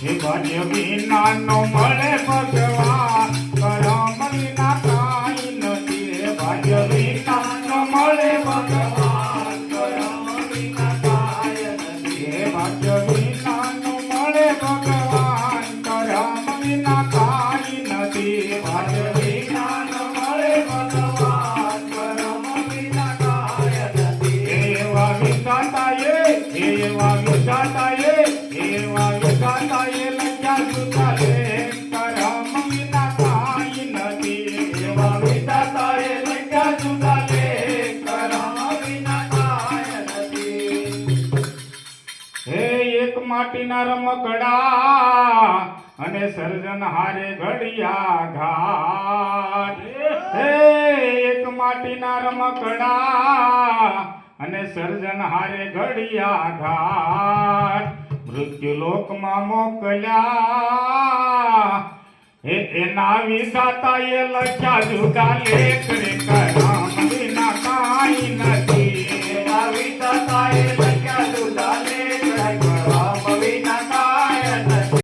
હે ભાગ્ય વિના નો મળે ભગવાન કરમ વિના કાંઈ નથી હે ભાગ્ય વિના નો મળે ભગવાન કરમ વિના કાંઈ નથી હે ભાગ્ય વિના નો મળે ભગવાન કરમ વિના કાંઈ નથી ભાગ્ય વિના નો મળે ભગવાન કરમ વિના કાંઈ નથી એવા વિધાતાએ એવા વિધાતાએ એવા વિધાતાએ લખ્યા જુદા લે કરમ વિના કાંઈ નથી એવા વિધાતાએ લખ્યા જુદા લે કરમ વિના કાંઈ નથી હે એક માટીના રમકડા અને સર્જન હારે ઘડિયા ઘાટ હે એક માટીના રમકડા અને સર્જન હારે ઘડિયા ઘાટ મૃત્યુ લોકમાં મોકલ્યા હે એના વિધાતાએ લખ્યા જુદા લેખ રે કરા